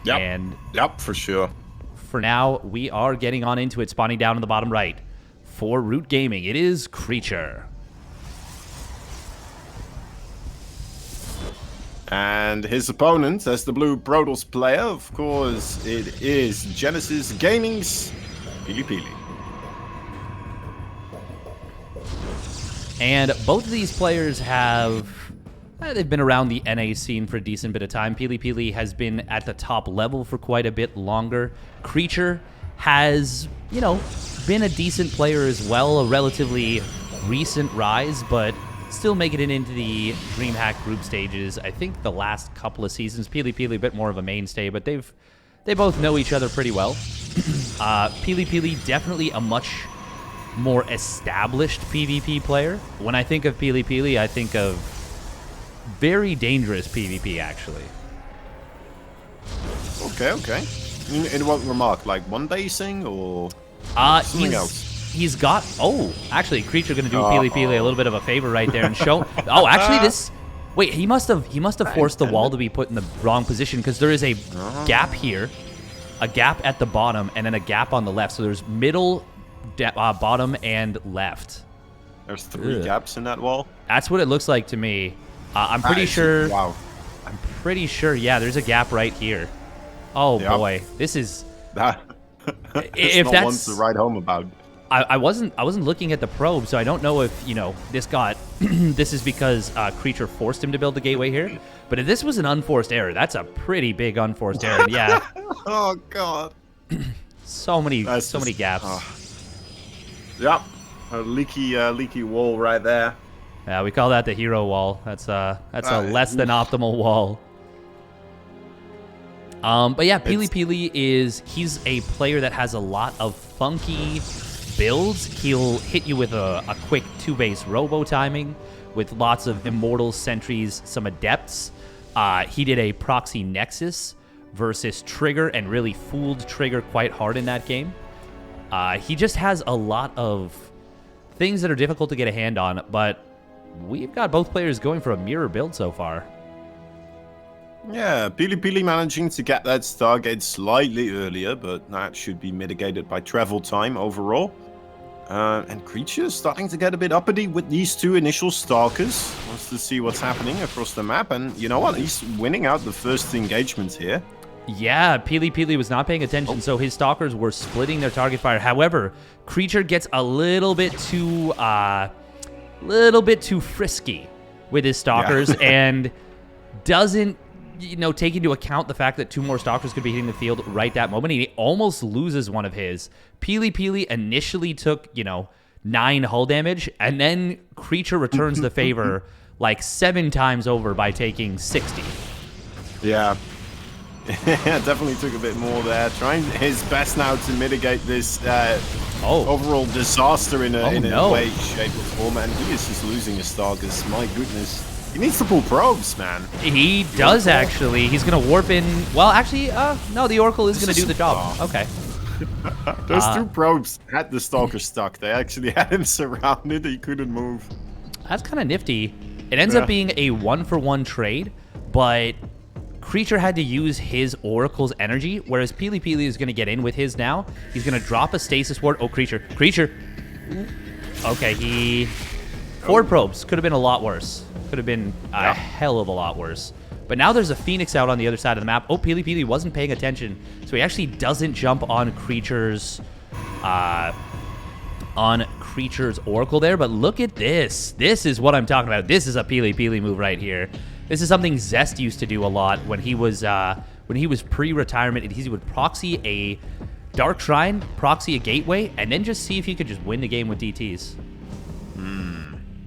Yep. And yep, for sure. For now, we are getting on into it, spawning down in the bottom right. For Root Gaming, it is Creature. And his opponent, as the blue Brodals player, of course, it is Genesis Gaming's PiLiPiLi. And both of these players have... they've been around the NA scene for a decent bit of time. PiLiPiLi has been at the top level for quite a bit longer. Creature has, you know, been a decent player as well, a relatively recent rise, but still making it into the DreamHack group stages. I think the last couple of seasons, PiLiPiLi a bit more of a mainstay, but they both know each other pretty well. PiLiPiLi definitely a much more established PvP player. When I think of PiLiPiLi, I think of very dangerous PvP, actually. Okay. In what remark? Like one-dacing or something else? He's got... Oh, actually, Creature going to do PiLiPiLi a little bit of a favor right there and show... Oh, actually, this... Wait, he must have forced the wall to be put in the wrong position because there is a gap here, a gap at the bottom, and then a gap on the left. So there's middle, bottom, and left. There's 3 gaps in that wall? That's what it looks like to me. I'm pretty sure... Wow. I'm pretty sure, yeah, there's a gap right here. Oh, boy. This is... That... if not that's one to write home about. I wasn't looking at the probe, so I don't know if, you know, this got... this is because Creature forced him to build the gateway here. But if this was an unforced error, that's a pretty big unforced error. Yeah. Oh, God. so many gaps. Yep. A leaky wall right there. Yeah, we call that the hero wall. That's a less than optimal wall. But yeah, PiLiPiLi he's a player that has a lot of funky builds. He'll hit you with a quick 2-base robo timing with lots of immortals, sentries, some adepts. He did a proxy nexus versus Trigger and really fooled Trigger quite hard in that game. He just has a lot of things that are difficult to get a hand on, but we've got both players going for a mirror build so far. Yeah, PiLiPiLi managing to get that Stargate slightly earlier, but that should be mitigated by travel time overall. And Creature starting to get a bit uppity with these 2 initial Stalkers. Wants to see what's happening across the map, and you know what? He's winning out the first engagement here. Yeah, PiLiPiLi was not paying attention, so his Stalkers were splitting their target fire. However, Creature gets a little bit too frisky with his Stalkers and doesn't, you know, take into account the fact that 2 more Stalkers could be hitting the field right that moment. He almost loses one of his. PiLiPiLi initially took, you know, 9 hull damage, and then Creature returns the favor like 7 times over by taking 60. Yeah. Definitely took a bit more there. Trying his best now to mitigate this overall disaster in a way, shape, or form. And he is just losing his Stalkers. My goodness. He needs to pull probes, man. He does, actually. He's going to warp in. Well, actually, no, the Oracle is going to do the job. Okay. Those 2 probes had the Stalker stuck. They actually had him surrounded. He couldn't move. That's kind of nifty. It ends up being a 1-for-1 trade, but Creature had to use his Oracle's energy, whereas PiLiPiLi is going to get in with his now. He's going to drop a stasis ward. Oh, Creature. Okay, 4 probes. Could have been a lot worse. Could have been a hell of a lot worse. But now there's a Phoenix out on the other side of the map. Oh, PiLiPiLi wasn't paying attention, so he actually doesn't jump on Creature's Oracle there. But look at this. This is what I'm talking about. This is a PiLiPiLi move right here. This is something Zest used to do a lot when he was pre-retirement. He would proxy a Dark Shrine, proxy a Gateway, and then just see if he could just win the game with DTs.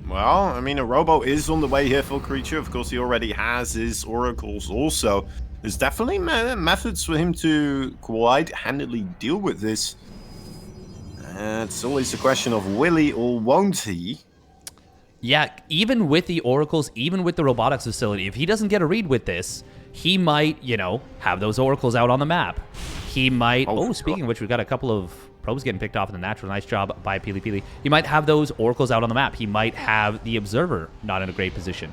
Well, I mean, a Robo is on the way here for Creature. Of course, he already has his Oracles also. There's definitely methods for him to quite handily deal with this. It's always a question of will he or won't he? Yeah, even with the Oracles, even with the robotics facility, if he doesn't get a read with this, he might, you know, have those Oracles out on the map. He might... Oh, speaking of which, we've got a couple of probes getting picked off in the natural. Nice job by PiLiPiLi. He might have those Oracles out on the map. He might have the Observer not in a great position.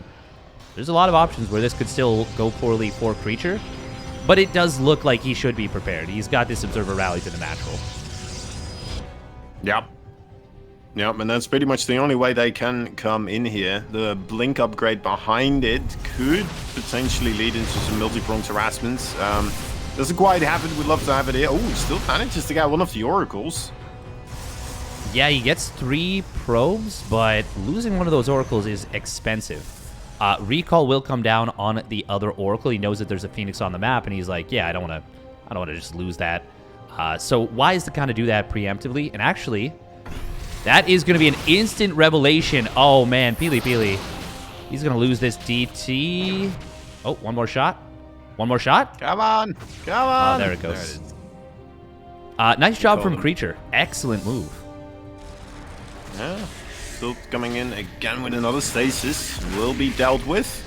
There's a lot of options where this could still go poorly for Creature. But it does look like he should be prepared. He's got this Observer Rally to the natural. Yep. Yep, and that's pretty much the only way they can come in here. The Blink upgrade behind it could potentially lead into some multi-pronged harassments. Doesn't quite have it. We'd love to have it here. Oh, he still manages to get one of the Oracles. Yeah, he gets 3 probes, but losing one of those Oracles is expensive. Recall will come down on the other Oracle. He knows that there's a Phoenix on the map, and he's like, yeah, I don't want to just lose that. So wise to kind of do that preemptively. And actually, that is going to be an instant revelation. Oh, man, PiLiPiLi. He's going to lose this DT. Oh, one more shot. One more shot. Come on. Come on. Oh, there it goes. Nice job from Creature. Excellent move. Yeah. Still coming in again with another stasis. Will be dealt with.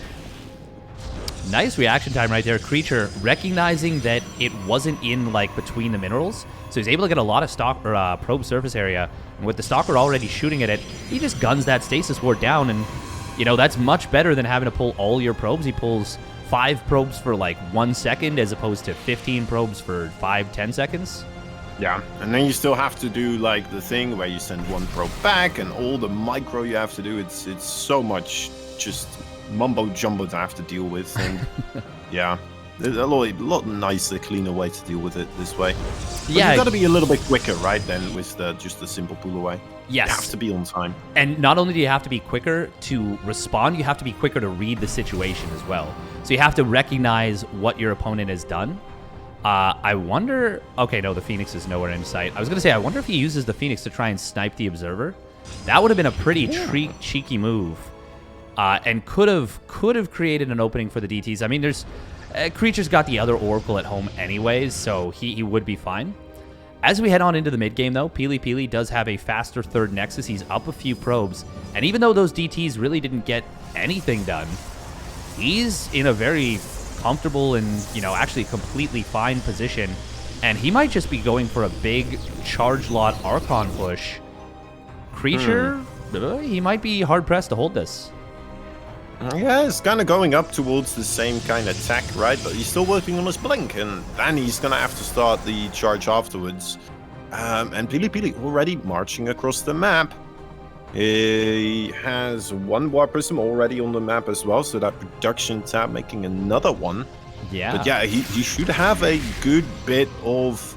Nice reaction time right there. Creature recognizing that it wasn't in, like, between the minerals. So he's able to get a lot of stock or probe surface area. And with the Stalker already shooting at it, he just guns that stasis ward down. And, you know, that's much better than having to pull all your probes. He pulls 5 probes for, like, 1 second as opposed to 15 probes for 5-10 seconds. Yeah, and then you still have to do, like, the thing where you send 1 probe back and all the micro you have to do. It's so much just mumbo-jumbo to have to deal with. And, yeah, there's a lot nicer, cleaner way to deal with it this way. But yeah, you've got to be a little bit quicker, right, than with just the simple pull away. Yes. You have to be on time. And not only do you have to be quicker to respond, you have to be quicker to read the situation as well. So you have to recognize what your opponent has done. I wonder... Okay, no, the Phoenix is nowhere in sight. I was going to say, I wonder if he uses the Phoenix to try and snipe the Observer. That would have been a pretty cheeky move. And could have created an opening for the DTs. I mean, there's... Creature's got the other Oracle at home anyways, so he would be fine. As we head on into the mid-game, though, PiLiPiLi does have a faster third Nexus. He's up a few probes. And even though those DTs really didn't get anything done, he's in a very comfortable and, you know, actually completely fine position. And he might just be going for a big charge lot Archon push. Creature, he might be hard-pressed to hold this. Yeah, it's kind of going up towards the same kind of tech, right? But he's still working on his blink, and then he's going to have to start the charge afterwards. And PiLiPiLi already marching across the map. He has 1 War Prism already on the map as well, so that production tab making another one. Yeah. But yeah, he should have a good bit of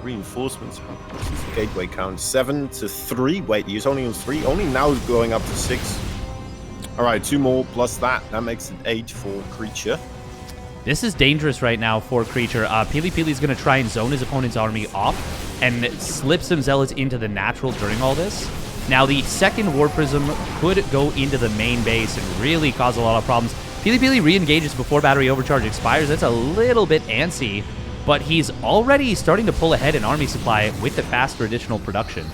reinforcements. What's his gateway count? 7 to 3. Wait, he's only on 3. Only now going up to 6. All right, 2 more plus that. That makes it 8 for Creature. This is dangerous right now for Creature. PiLiPiLi's going to try and zone his opponent's army off and slip some Zealots into the natural during all this. Now, the second War Prism could go into the main base and really cause a lot of problems. PiLiPiLi re-engages before battery overcharge expires. That's a little bit antsy, but he's already starting to pull ahead in army supply with the faster additional production.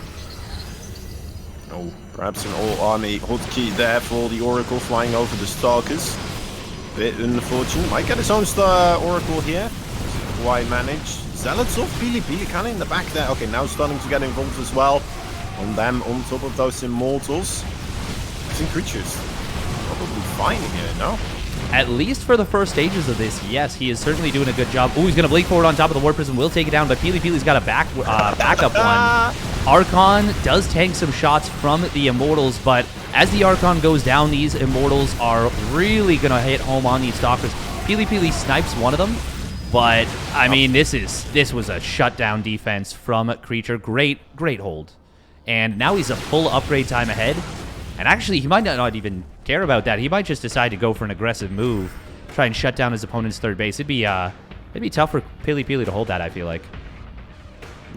Oh, perhaps an all-army hotkey there for the Oracle flying over the Stalkers. Bit unfortunate. Might get his own star Oracle here. Why manage? Zealots of PiLiPiLi kind of in the back there. Okay, now starting to get involved as well. On them, on top of those Immortals. I think Creature's probably fine here, no? At least for the first stages of this, yes, he is certainly doing a good job. Oh, he's going to blink forward on top of the War Prism, will take it down, but PiLiPiLi's got a backup one. Archon does tank some shots from the Immortals, but as the Archon goes down, these Immortals are really going to hit home on these Stalkers. PiLiPiLi snipes one of them, but, I mean, this was a shutdown defense from Creature. Great hold. And now he's a full upgrade time ahead. And actually, he might not even care about that. He might just decide to go for an aggressive move, try and shut down his opponent's third base. It'd be tough for PiLiPiLi to hold that, I feel like.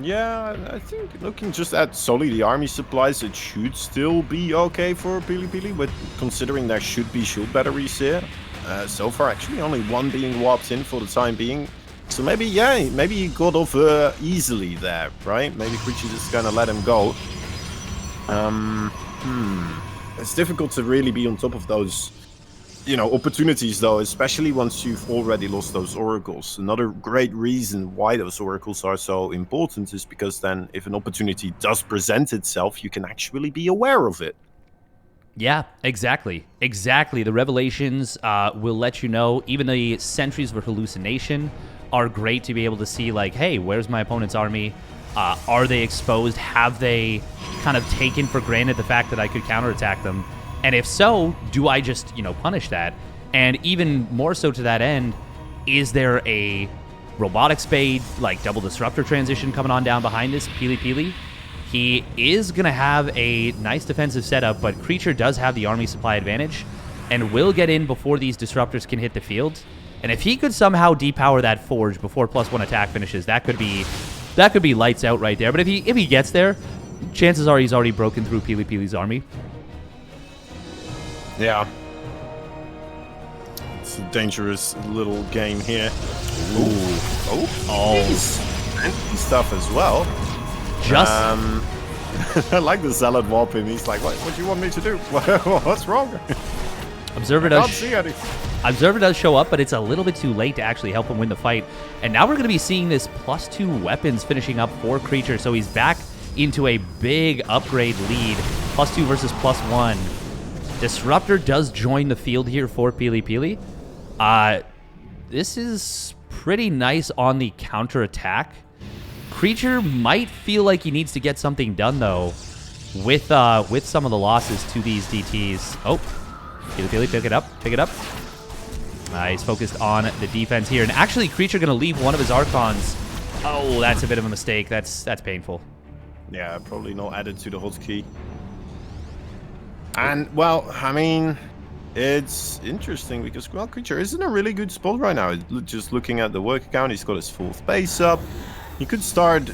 Yeah, I think looking just at solely the army supplies, it should still be okay for PiLiPiLi, but considering there should be shield batteries here. So far, actually, only 1 being warped in for the time being. So maybe, yeah, maybe he got off easily there, right? Maybe Creature just gonna let him go. It's difficult to really be on top of those, you know, opportunities, though, especially once you've already lost those Oracles. Another great reason why those Oracles are so important is because then if an opportunity does present itself, you can actually be aware of it. Yeah, exactly. Exactly. The revelations will let you know. Even the sentries for hallucination are great to be able to see, like, hey, where's my opponent's army? Are they exposed? Have they kind of taken for granted the fact that I could counterattack them? And if so, do I just, punish that? And even more so to that end, is there a robotic spade, like double disruptor transition coming on down behind this PiLiPiLi? He is going to have a nice defensive setup, but Creature does have the army supply advantage and will get in before these disruptors can hit the field. And if he could somehow depower that forge before +1 attack finishes, that could be lights out right there. But if he gets there, chances are he's already broken through PiLiPiLi's army. Yeah. It's a dangerous little game here. Ooh. Oh. And stuff as well. Just I like the Zealot whopping. He's like, what do you want me to do? What's wrong? Observer I can't see anything. Observer does show up, but it's a little bit too late to actually help him win the fight. And now we're going to be seeing this +2 weapons finishing up for Creature, so he's back into a big upgrade lead. +2 versus +1. Disruptor does join the field here for PiLiPiLi. This is pretty nice on the counterattack. Creature might feel like he needs to get something done, though, with some of the losses to these DTs. Oh, PiLiPiLi, pick it up. He's focused on the defense here. And actually, Creature going to leave one of his Archons. Oh, that's a bit of a mistake. That's painful. Yeah, probably not added to the hotkey. And, well, I mean, it's interesting because, well, Creature is in a really good spot right now. Just looking at the work account, he's got his 4th base up. He could start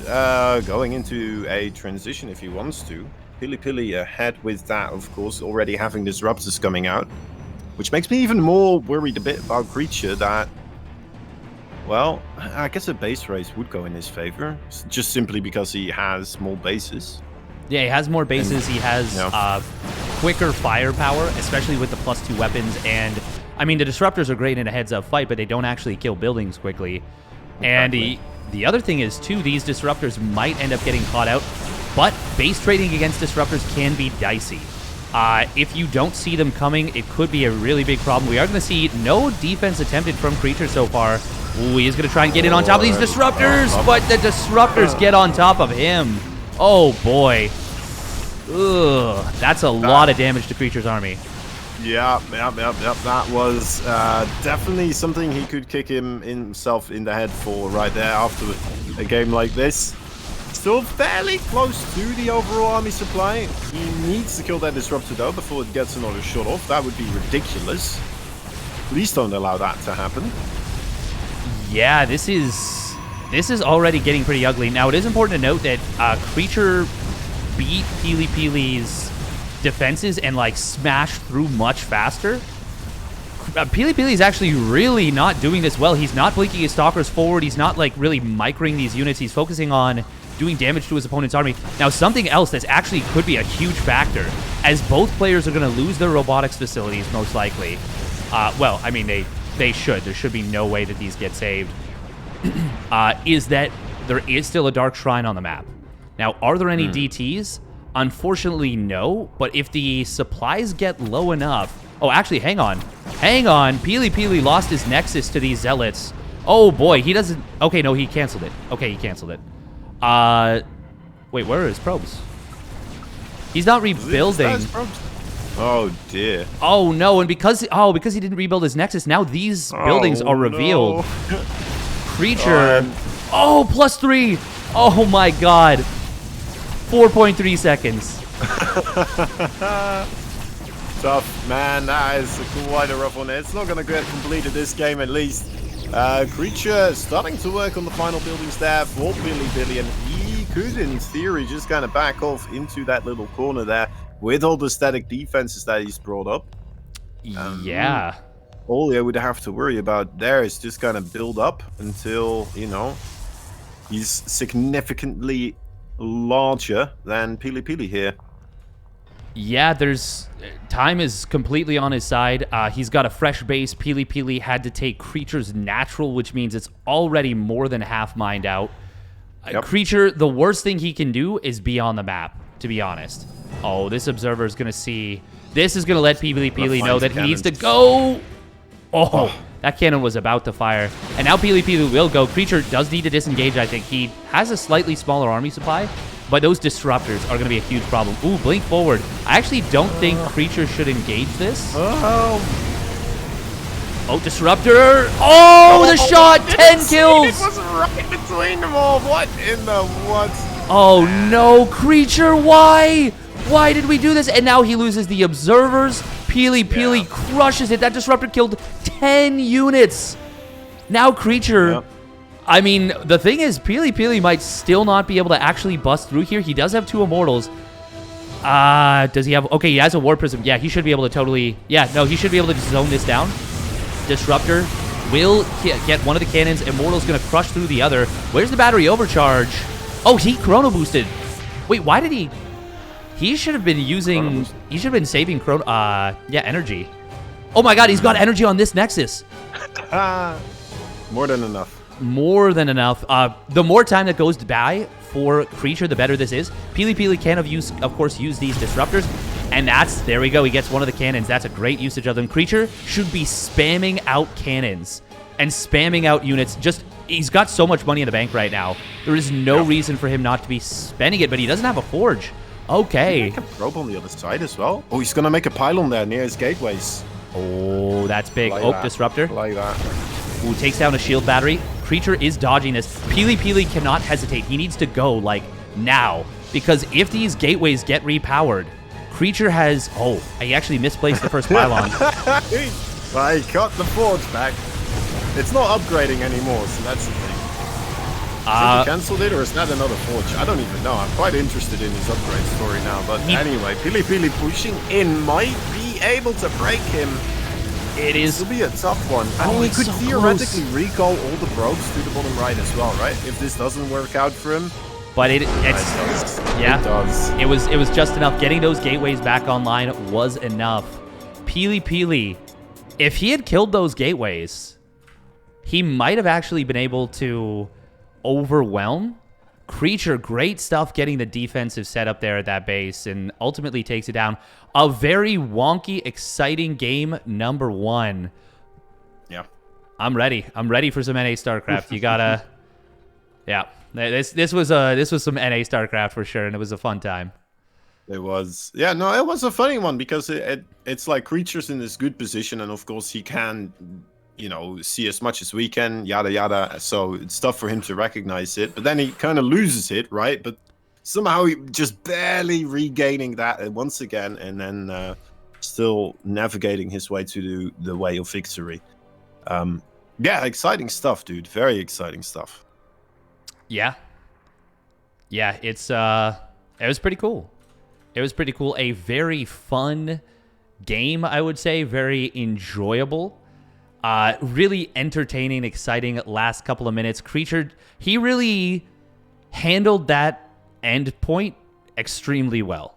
going into a transition if he wants to. PiLiPiLi ahead with that, of course, already having disruptors coming out. Which makes me even more worried a bit about Creature that, well, I guess a base race would go in his favor. Just simply because he has more bases. Yeah, he has more bases. He has quicker firepower, especially with the +2 weapons. And, I mean, the disruptors are great in a heads-up fight, but they don't actually kill buildings quickly. Exactly. And the other thing is, too, these disruptors might end up getting caught out, but base trading against disruptors can be dicey. If you don't see them coming, it could be a really big problem. We are going to see no defense attempted from Creature so far. Ooh, he is going to try and get in on top of these disruptors, but the disruptors get on top of him. Oh, boy. Ugh, that's a lot of damage to Creature's army. Yep. That was definitely something he could kick himself in the head for right there after a game like this. Still fairly close to the overall army supply. He needs to kill that disruptor though before it gets another shot off. That would be ridiculous. Please don't allow that to happen. Yeah, this is already getting pretty ugly. Now, it is important to note that Creature beat PiLiPiLi's defenses and, like, smashed through much faster. PiLiPiLi is actually really not doing this well. He's not blinking his Stalkers forward. He's not, like, really microing these units. He's focusing on doing damage to his opponent's army. Now, something else that's actually could be a huge factor, as both players are going to lose their robotics facilities, most likely. Well, I mean, they should. There should be no way that these get saved. Is that there is still a Dark Shrine on the map. Now, are there any DTs? Unfortunately, no. But if the supplies get low enough... Oh, actually, hang on. PiLiPiLi lost his Nexus to these Zealots. Oh, boy. He doesn't... Okay, no, he canceled it. Wait, where are his probes? He's not rebuilding. Oh, dear. Oh, no. And because he didn't rebuild his Nexus, now these buildings are revealed. No. Creature... Oh, +3. Oh, my God. 4.3 seconds. Tough, man. That is quite a rough one. It's not going to get completed this game, at least. Creature starting to work on the final buildings there for PiLiPiLi, and he could, in theory, just kind of back off into that little corner there with all the static defenses that he's brought up. Yeah. All you would have to worry about there is just kind of build up until, you know, he's significantly larger than PiLiPiLi here. Yeah, time is completely on his side. He's got a fresh base. PiLiPiLi had to take Creature's natural, which means it's already more than half mined out. Yep. Creature, the worst thing he can do is be on the map, to be honest. Oh, this observer is going to see. This is going to let PiLiPiLi know that he needs to cannons. go. Oh, that cannon was about to fire. And now PiLiPiLi will go. Creature does need to disengage, I think. He has a slightly smaller army supply, but those disruptors are going to be a huge problem. Ooh, blink forward. I actually don't think Creature should engage this. Oh, disruptor. Oh, the shot. 10 kills. It was right between them all. What in the what? Oh, no. Creature, why? Why did we do this? And now he loses the observers. PiLiPiLi crushes it. That disruptor killed 10 units. Now Creature... I mean, the thing is, PiLiPiLi might still not be able to actually bust through here. He does have 2 immortals. Does he have... Okay, he has a War Prism. Yeah, he should be able to totally... Yeah, no, he should be able to zone this down. Disruptor will get one of the cannons. Immortal's going to crush through the other. Where's the battery overcharge? Oh, he chrono boosted. Wait, why did he... He should have been using... He should have been saving chrono... yeah, energy. Oh my god, he's got energy on this Nexus. More than enough. More than enough. The more time that goes by for Creature, the better this is. PiLiPiLi can, of course, use these disruptors. And there we go. He gets one of the cannons. That's a great usage of them. Creature should be spamming out cannons and spamming out units. He's got so much money in the bank right now. There is no reason for him not to be spending it, but he doesn't have a forge. Okay. Make a probe on the other side as well. Oh, he's going to make a pylon there near his gateways. Oh, that's big. Like that. Disruptor. Like that. Ooh, takes down a shield battery. Creature is dodging this. PiLiPiLi cannot hesitate. He needs to go, like, now. Because if these gateways get repowered, Creature has... Oh, he actually misplaced the first pylon. Well, he got the forge back. It's not upgrading anymore, so that's the thing. Should he cancelled it, or is that another forge? I don't even know. I'm quite interested in his upgrade story now. But anyway, PiLiPiLi pushing in might be able to break him. It'll be a tough one. I mean, he could theoretically recall all the probes to the bottom right as well, right? If this doesn't work out for him. But it does. It was just enough. Getting those gateways back online was enough. PiLiPiLi, if he had killed those gateways, he might have actually been able to overwhelm Creature. Great stuff getting the defensive setup there at that base, and ultimately takes it down. A very wonky, exciting game number 1. Yeah. I'm ready. I'm ready for some NA StarCraft. You gotta... Yeah. This was some NA StarCraft for sure, and it was a fun time. It was. Yeah, no, it was a funny one because it's like Creature's in this good position, and of course he can... you know, see as much as we can, yada yada. So it's tough for him to recognize it, but then he kind of loses it, right? But somehow he just barely regaining that once again, and then still navigating his way to the way of victory. Yeah, exciting stuff, dude. Very exciting stuff. Yeah, it was pretty cool. It was pretty cool. A very fun game, I would say. Very enjoyable. Really entertaining, exciting last couple of minutes. Creature, he really handled that end point extremely well.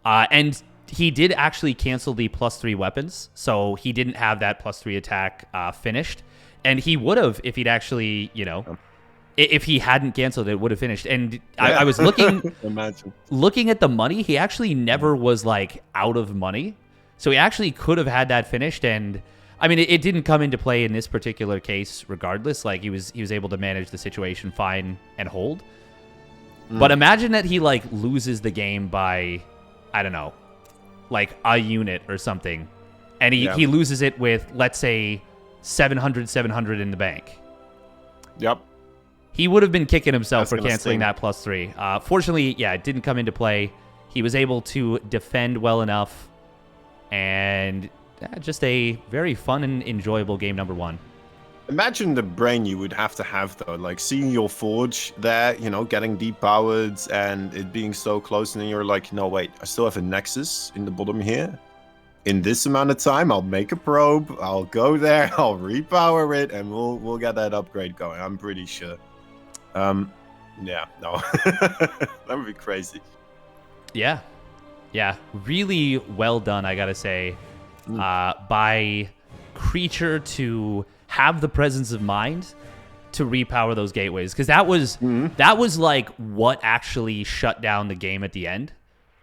And he did actually cancel the +3 weapons, so he didn't have that +3 attack finished. And he would have if he'd actually, you know, if he hadn't canceled it, would have finished. And yeah. I was looking at the money. He actually never was, like, out of money. So he actually could have had that finished, and... I mean, it didn't come into play in this particular case regardless. Like, he was able to manage the situation fine and hold. But imagine that he, like, loses the game by, I don't know, like a unit or something. And he loses it with, let's say, 700 in the bank. Yep. He would have been kicking himself for canceling that +3. Fortunately, yeah, it didn't come into play. He was able to defend well enough. And... just a very fun and enjoyable game number 1. Imagine the brain you would have to have, though. Like, seeing your forge there, you know, getting depowered and it being so close. And then you're like, no, wait, I still have a Nexus in the bottom here. In this amount of time, I'll make a probe. I'll go there. I'll repower it. And we'll get that upgrade going. I'm pretty sure. Yeah, no. That would be crazy. Yeah. Yeah. Really well done, I gotta say. By Creature to have the presence of mind to repower those gateways, because that was like what actually shut down the game at the end.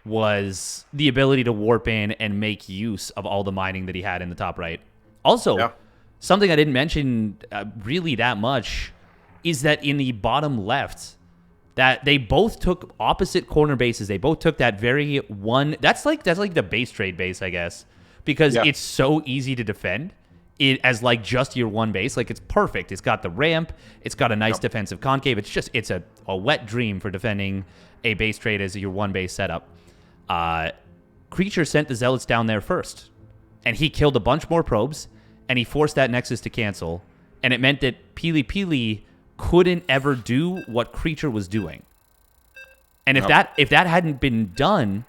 was the ability to warp in and make use of all the mining that he had in the top right. Also, something I didn't mention really that much is that in the bottom left, that they both took opposite corner bases. They both took that very one. That's like the base trade base, I guess, because it's so easy to defend it as like just your one base. Like, it's perfect. It's got the ramp. It's got a nice defensive concave. It's a wet dream for defending a base trade as your one base setup. Creature sent the Zealots down there first, and he killed a bunch more probes, and he forced that Nexus to cancel, and it meant that PiLiPiLi couldn't ever do what Creature was doing. And if that hadn't been done,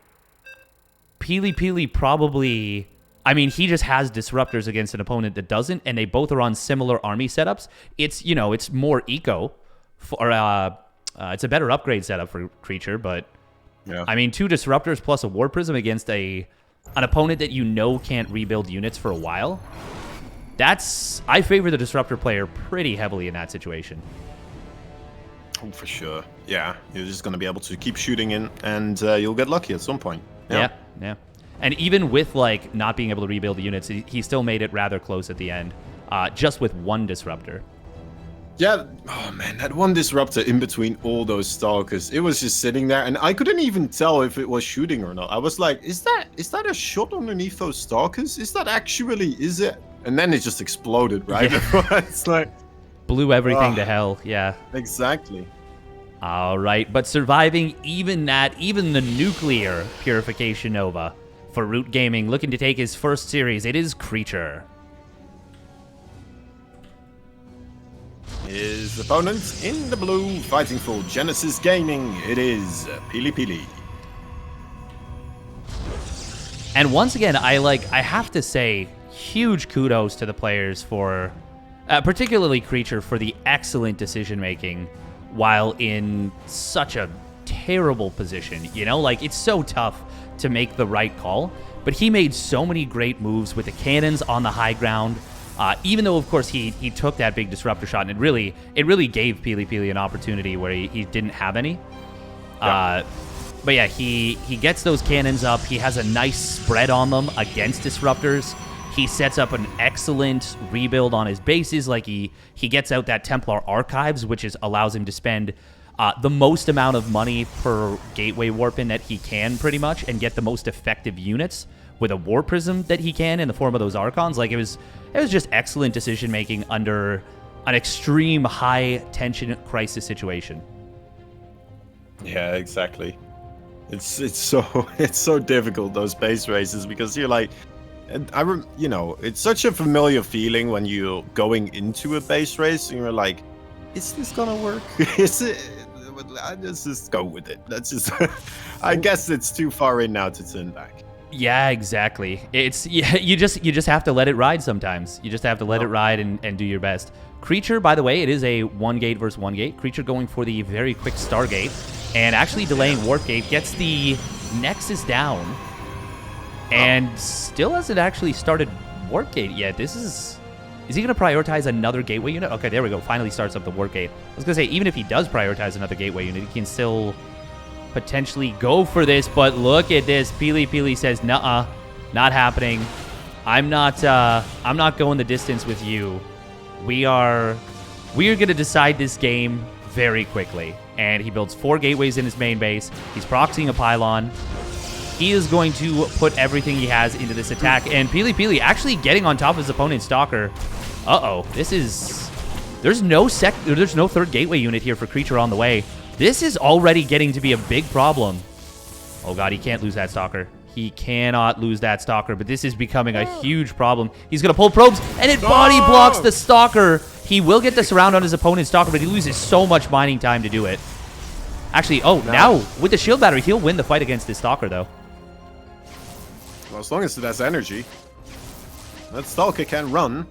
PiLiPiLi probably... I mean, he just has disruptors against an opponent that doesn't, and they both are on similar army setups. It's, it's more eco, it's a better upgrade setup for Creature, but I mean, 2 disruptors plus a War Prism against an opponent that can't rebuild units for a while. I favor the disruptor player pretty heavily in that situation. Oh, for sure. Yeah, you're just going to be able to keep shooting in, and you'll get lucky at some point. Yeah. And even with not being able to rebuild the units, he still made it rather close at the end, just with 1 disruptor. Yeah, oh man, that 1 disruptor in between all those stalkers, it was just sitting there, and I couldn't even tell if it was shooting or not. I was like, is that a shot underneath those stalkers? Is it? And then it just exploded, right? Yeah. It's like... blew everything to hell, yeah. Exactly. All right, but surviving even the nuclear Purification Nova for Root Gaming, looking to take his first series, it is Creature. His opponent in the blue, fighting for Genesis Gaming, it is PiLiPiLi. And once again, I have to say, huge kudos to the players for, particularly Creature, for the excellent decision-making while in such a terrible position. It's so tough to make the right call, but he made so many great moves with the cannons on the high ground, even though, of course, he took that big disruptor shot, and it really gave PiLiPiLi an opportunity where he didn't have any. But yeah, he gets those cannons up. He has a nice spread on them against disruptors. He sets up an excellent rebuild on his bases. He gets out that Templar Archives, which allows him to spend the most amount of money per gateway warp-in that he can, pretty much, and get the most effective units with a War Prism that he can in the form of those Archons. It was just excellent decision-making under an extreme high-tension crisis situation. Yeah, exactly. It's so difficult, those base races, because you're like... it's such a familiar feeling when you're going into a base race and you're like, is this gonna work? Is it? Let's just go with it. Let's just... I guess it's too far in now to turn back. Yeah, exactly. You just have to let it ride sometimes. You just have to let it ride and do your best. Creature, by the way, it is a 1 gate versus 1 gate. Creature going for the very quick Stargate and actually delaying Warp Gate, gets the Nexus down. And still hasn't actually started Warp Gate yet. Is he going to prioritize another gateway unit? Okay, there we go. Finally starts up the Warp Gate. I was going to say, even if he does prioritize another gateway unit, he can still potentially go for this. But look at this. PiLiPiLi says, nuh-uh, not happening. I'm not going the distance with you. We are going to decide this game very quickly. And he builds 4 gateways in his main base. He's proxying a pylon. He is going to put everything he has into this attack, and PiLiPiLi actually getting on top of his opponent's Stalker. There's no 3rd gateway unit here for Creature on the way. This is already getting to be a big problem. Oh god, he can't lose that Stalker. He cannot lose that Stalker, but this is becoming a huge problem. He's going to pull probes, and it body blocks the Stalker. He will get the surround on his opponent's Stalker, but he loses so much mining time to do it. Actually, now with the shield battery, he'll win the fight against this Stalker, though. Well, as long as it has energy. That Stalker can run.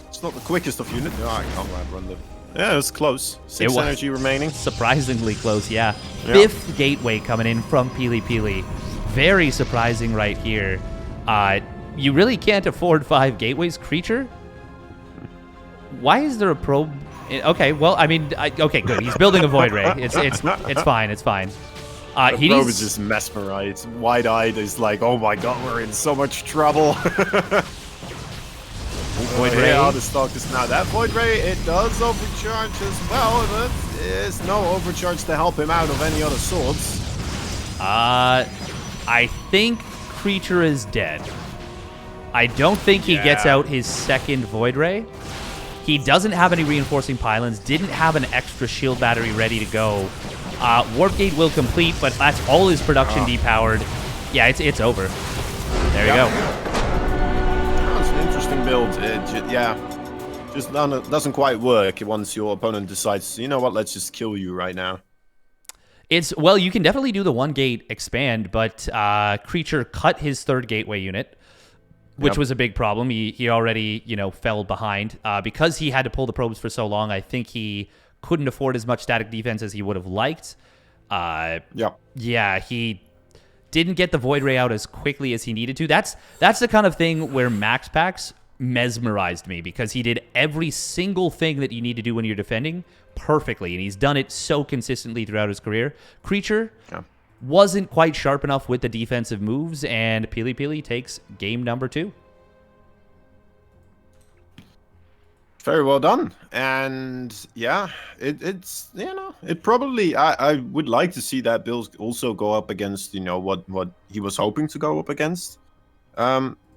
It's not the quickest of units. No, I can't run the... Yeah, it's close. 6 energy remaining. Surprisingly close, yeah. 5th gateway coming in from PiLiPiLi. Very surprising right here. You really can't afford 5 gateways, Creature? Why is there a probe? Okay, well, I mean, okay, good. He's building a Void Ray. It's fine. It's fine. He Probe needs... is just mesmerized, wide-eyed. He's like, "Oh my god, we're in so much trouble." Void Ray. Yeah, the stock is now that Void Ray. It does overcharge as well, but there's no overcharge to help him out of any other sorts. I think Creature is dead. I don't think he gets out his second Void Ray. He doesn't have any reinforcing pylons, didn't have an extra shield battery ready to go. Warp Gate will complete, but that's all his production depowered. Yeah, it's over. There you go. That's an interesting build. Just doesn't quite work once your opponent decides, you know what, let's just kill you right now. Well, you can definitely do the 1 gate expand, but Creature cut his 3rd gateway unit, which was a big problem. He already, fell behind. Because he had to pull the probes for so long, I think he couldn't afford as much static defense as he would have liked. Yeah, he didn't get the Void Ray out as quickly as he needed to. That's the kind of thing where Max Packs mesmerized me, because he did every single thing that you need to do when you're defending perfectly, and he's done it so consistently throughout his career. Creature wasn't quite sharp enough with the defensive moves, and PiLiPiLi takes game number 2. Very well done. And yeah, it's it probably, I would like to see that build also go up against what he was hoping to go up against,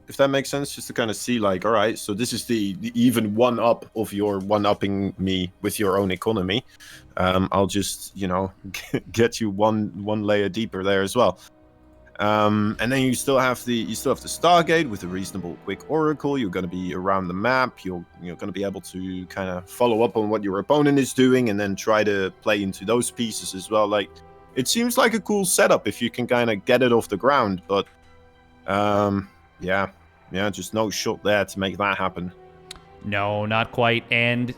if that makes sense, just to kind of see, like, all right, so this is the even one up of your one-upping me with your own economy. I'll just get you one layer deeper there as well. And then you still have the Stargate with a reasonable quick Oracle. You're going to be around the map. You're going to be able to kind of follow up on what your opponent is doing, and then try to play into those pieces as well. Like, it seems like a cool setup if you can kind of get it off the ground, but yeah, just no shot there to make that happen. No, not quite. And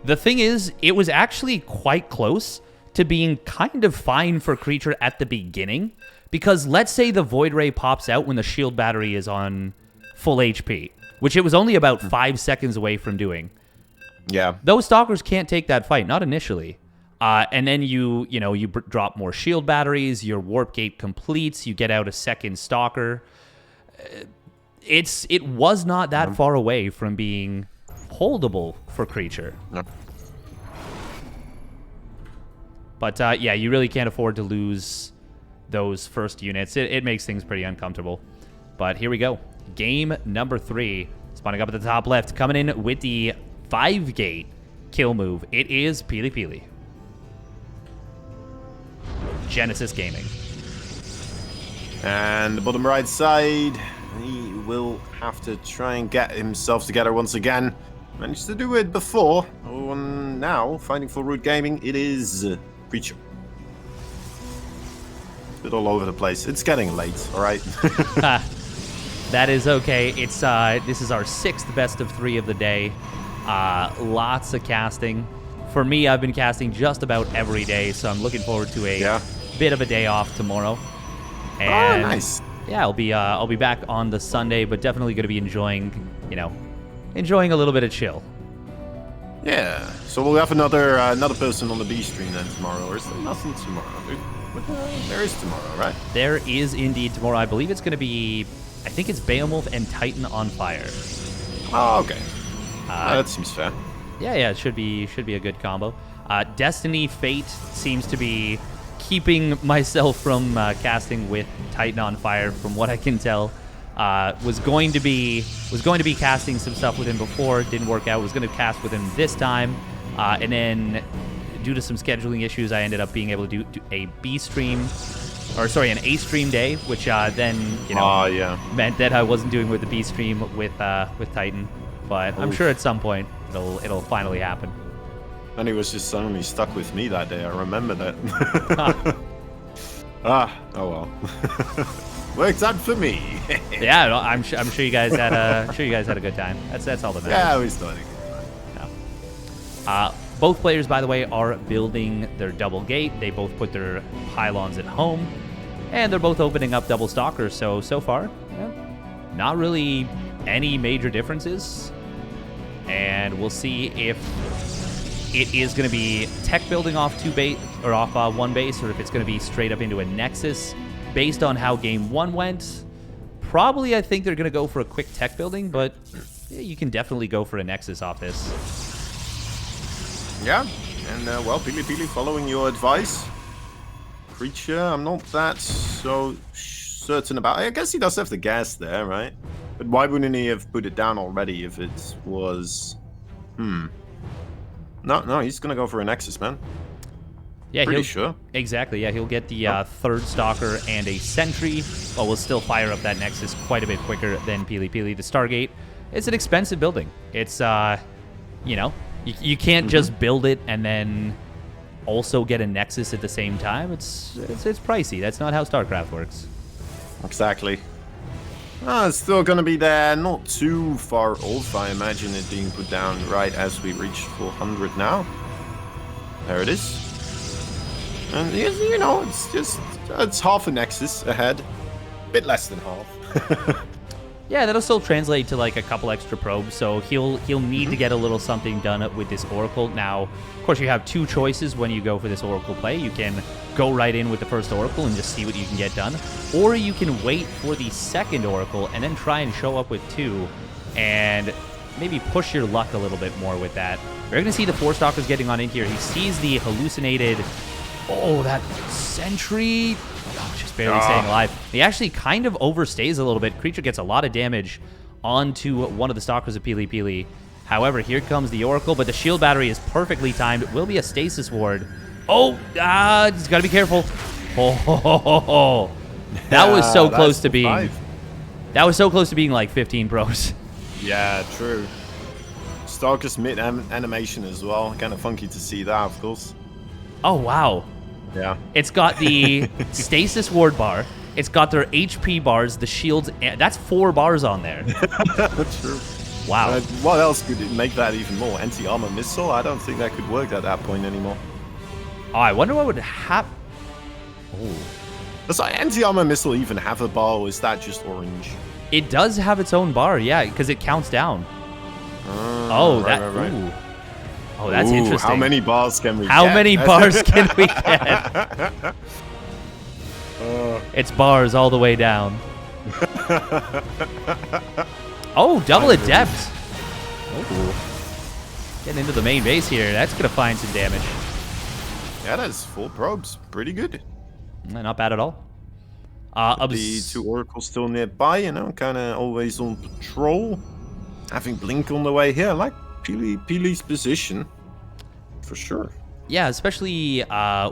the thing is, it was actually quite close to being kind of fine for Creature at the beginning, because let's say the Void Ray pops out when the shield battery is on full HP, which it was only about 5 seconds away from doing. Yeah. Those Stalkers can't take that fight, not initially. And then you drop more shield batteries, your Warp Gate completes, you get out a second Stalker. It was not that far away from being holdable for Creature. No. But yeah, you really can't afford to lose those first units. It makes things pretty uncomfortable. But here we go. Game number 3. Spawning up at the top left, coming in with the 5-gate kill move. It is PiLiPiLi. Genesis Gaming. And the bottom right side, he will have to try and get himself together once again. Managed to do it before. Oh, and now, fighting for Root Gaming, it is Creature. A bit all over the place. It's getting late, alright? That is okay. It's this is our 6th best of 3 of the day. Lots of casting. For me, I've been casting just about every day, so I'm looking forward to a bit of a day off tomorrow. And nice. Yeah, I'll be back on the Sunday, but definitely going to be enjoying a little bit of chill. Yeah. So we'll have another person on the B stream then tomorrow, or is there nothing tomorrow? There is tomorrow, right? There is indeed tomorrow. I believe it's going to be, I think it's Beowulf and Titan on fire. Oh, okay. That seems fair. Yeah, it should be a good combo. Destiny Fate seems to be keeping myself from casting with Titan on fire, from what I can tell. Was going to be casting some stuff with him before, didn't work out. Was going to cast with him this time, and then due to some scheduling issues, I ended up being able to do a B stream, an A stream day, which then meant that I wasn't doing with the B stream with Titan. But I'm sure at some point it'll finally happen. And he was just suddenly stuck with me that day. I remember that. Oh well. Worked out for me. Yeah, I'm sure you guys had a good time. That's all that matters. Yeah, we still had a good time. Yeah. Both players, by the way, are building their double gate. They both put their pylons at home, and they're both opening up double stalkers. So far, not really any major differences. And we'll see if it is going to be tech building off one base, or if it's going to be straight up into a Nexus. Based on how game 1 went, probably I think they're going to go for a quick tech building, but yeah, you can definitely go for a Nexus off this. Yeah, and well, PiLiPiLi following your advice. Creature, I'm not that so certain about. I guess he does have the gas there, right? But why wouldn't he have put it down already if it was... No, he's gonna go for a Nexus, man. Yeah, Pretty sure. Exactly, yeah, he'll get the third Stalker and a Sentry, but will still fire up that Nexus quite a bit quicker than PiLiPiLi. The Stargate, it's an expensive building. It's, you know, you can't just build it and then also get a Nexus at the same time. It's pricey. That's not how StarCraft works. Exactly. It's still gonna be there, not too far off. I imagine it being put down right as we reach 400 now. There it is. And you know, it's half a Nexus ahead. Bit less than half. Yeah, that'll still translate to like a couple extra probes, so he'll need to get a little something done with this Oracle. Now, of course, you have two choices when you go for this Oracle play. You can go right in with the first Oracle and just see what you can get done, or you can wait for the second Oracle and then try and show up with two and maybe push your luck a little bit more with that. We're going to see the 4 Stalkers getting on in here. He sees the hallucinated... Oh, that Sentry... Oh, just barely staying alive. He actually kind of overstays a little bit. Creature gets a lot of damage onto one of the Stalkers of PiLiPiLi. However, here comes the Oracle, but the shield battery is perfectly timed. It will be a stasis ward. Oh, just gotta be careful. Oh, that was so close to being... 5. That was so close to being like 15 pros. Yeah, true. Stalker's mid-animation as well. Kind of funky to see that, of course. Oh, wow. Yeah. It's got the stasis ward bar. It's got their HP bars, the shields. That's 4 bars on there. True. Wow. What else could it make that even more? Anti-armor missile? I don't think that could work at that point anymore. Oh, I wonder what would happen. Oh. Does anti-armor missile even have a bar, or is that just orange? It does have its own bar, yeah, because it counts down. Right. Ooh. Oh, that's interesting. How many bars can we get? How many bars can we get? It's bars all the way down. Oh, double adept. Oh. Getting into the main base here. That's going to find some damage. Yeah, that's 4 probes. Pretty good. Not bad at all. The 2 Oracles still nearby, you know, kind of always on patrol. Having Blink on the way here. I like PiLiPiLi's position, for sure. Yeah, especially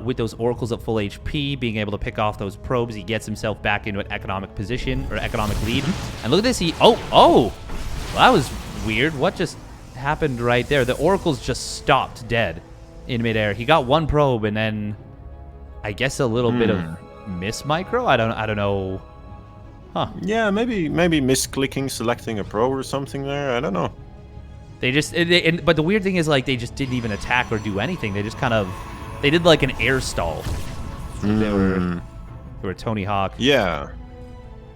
with those Oracles at full HP, being able to pick off those probes, he gets himself back into an economic position, or economic lead. And look at this, oh! Well, that was weird. What just happened right there? The Oracles just stopped dead in midair. He got 1 probe, and then I guess a little bit of miss micro? I don't know. Huh. Yeah, maybe misclicking, selecting a probe or something there. I don't know. They just, but the weird thing is, like, they just didn't even attack or do anything. They just kind of, they did like an air stall. They were Tony Hawk. Yeah,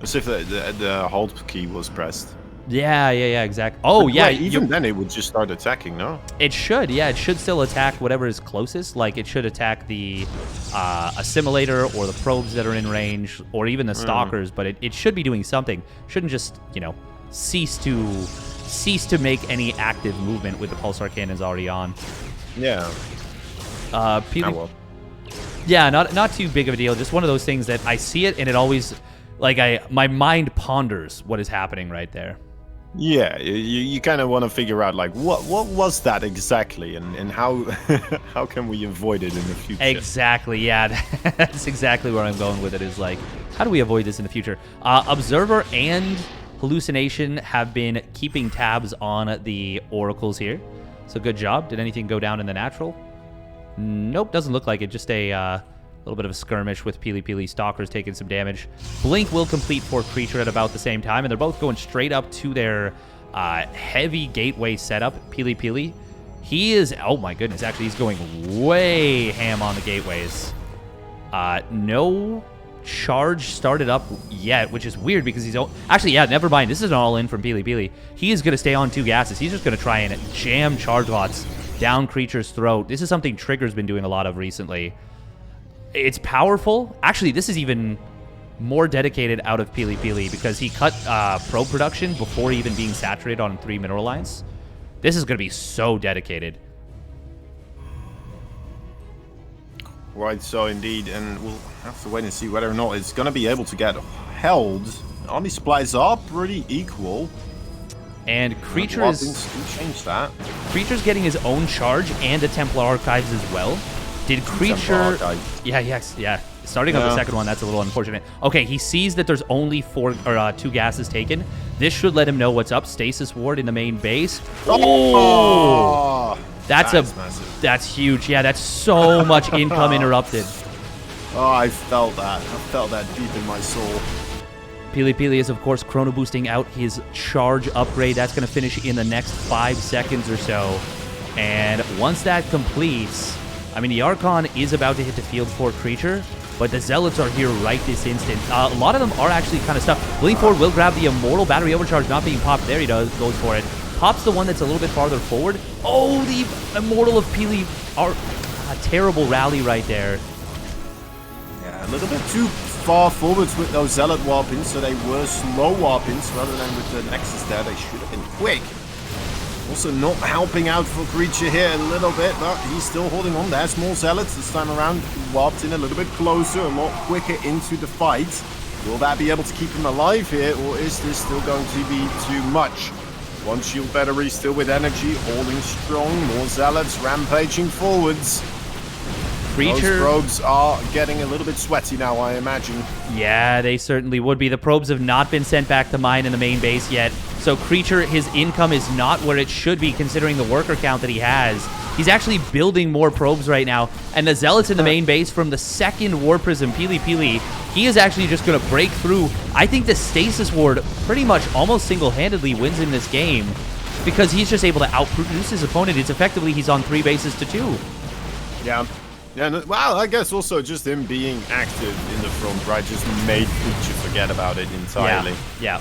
as if the hold key was pressed. Yeah, exactly. Oh, but yeah. Even then, it would just start attacking, no? It should, yeah. It should still attack whatever is closest. Like, it should attack the assimilator or the probes that are in range, or even the stalkers. But it should be doing something. Shouldn't just, you know, cease to make any active movement with the pulsar cannons already on. Yeah. Well. Yeah, not too big of a deal. Just one of those things that I see it and it always, like, my mind ponders what is happening right there. Yeah, you kind of want to figure out, like, what was that exactly, and how how can we avoid it in the future? Exactly, yeah. That's exactly where I'm going with it, is like, how do we avoid this in the future? Observer and Hallucination have been keeping tabs on the Oracles here. So good job. Did anything go down in the natural? Nope, doesn't look like it. Just a little bit of a skirmish with PiLiPiLi. Stalkers taking some damage. Blink will complete for Creature at about the same time, and they're both going straight up to their heavy gateway setup. PiLiPiLi, he is, oh my goodness, actually he's going way ham on the gateways. No charge started up yet, which is weird because he's, actually, yeah, never mind. This is an all-in from PiLiPiLi. He is going to stay on 2 gases. He's just going to try and jam charge lots down Creature's throat. This is something Trigger's been doing a lot of recently. It's powerful. Actually, this is even more dedicated out of PiLiPiLi because he cut probe production before even being saturated on 3 mineral lines. This is going to be so dedicated. Right, so indeed, and we'll have to wait and see whether or not it's going to be able to get held. Army supplies are pretty equal. And Creature is... change that. Creature's getting his own charge and a Templar Archives as well. Did Creature... Yeah. Starting on the second one, that's a little unfortunate. Okay, he sees that there's only 2 gases taken. This should let him know what's up. Stasis Ward in the main base. Oh! That's huge. Yeah, that's so much income interrupted. Oh, I felt that. I felt that deep in my soul. PiLiPiLi is, of course, chrono boosting out his charge upgrade. That's going to finish in the next 5 seconds or so. And once that completes, I mean, the Archon is about to hit the field for Creature, but the Zealots are here right this instant. A lot of them are actually kind of stuck. Leaning forward will grab the Immortal Battery Overcharge, not being popped. There he goes for it. Pops the one that's a little bit farther forward. Oh, the Immortal of Pili. A terrible rally right there. Yeah, a little bit too far forwards with those Zealot warpins, so they were slow warpins rather than with the Nexus there. They should have been quick. Also not helping out for Creature here a little bit, but he's still holding on there. Small Zealots this time around warped in a little bit closer, a lot quicker into the fight. Will that be able to keep him alive here, or is this still going to be too much? One shield battery still with energy, holding strong. More Zealots rampaging forwards. Creature... Those probes are getting a little bit sweaty now, I imagine. Yeah, they certainly would be. The probes have not been sent back to mine in the main base yet. So Creature, his income is not where it should be considering the worker count that he has. He's actually building more probes right now. And the Zealots in the main base from the second War Prism, PiLiPiLi, he is actually just going to break through. I think the Stasis Ward pretty much almost single-handedly wins in this game because he's just able to outproduce his opponent. It's effectively he's on 3 bases to 2. Yeah. Yeah, well, I guess also just him being active in the front, right, just made Creature forget about it entirely. Yeah.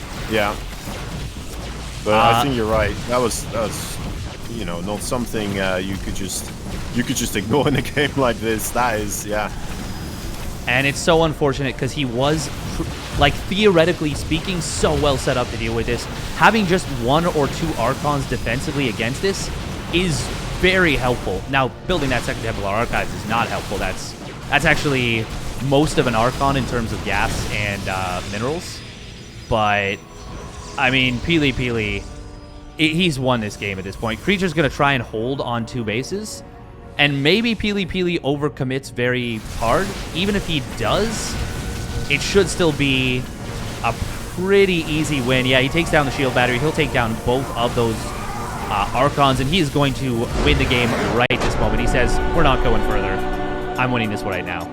But I think you're right. That was you know, not something you could just ignore in a game like this. That is, yeah. And it's so unfortunate because he was, like, theoretically speaking, so well set up to deal with this. Having just 1 or 2 Archons defensively against this is very helpful. Now, building that second Templar Archives is not helpful. That's actually most of an Archon in terms of gas and minerals. But, I mean, PiLiPiLi, he's won this game at this point. Creature's going to try and hold on 2 bases. And maybe PiLiPiLi overcommits very hard. Even if he does, it should still be a pretty easy win. Yeah, he takes down the shield battery. He'll take down both of those Archons, and he is going to win the game right this moment. He says, we're not going further. I'm winning this right now.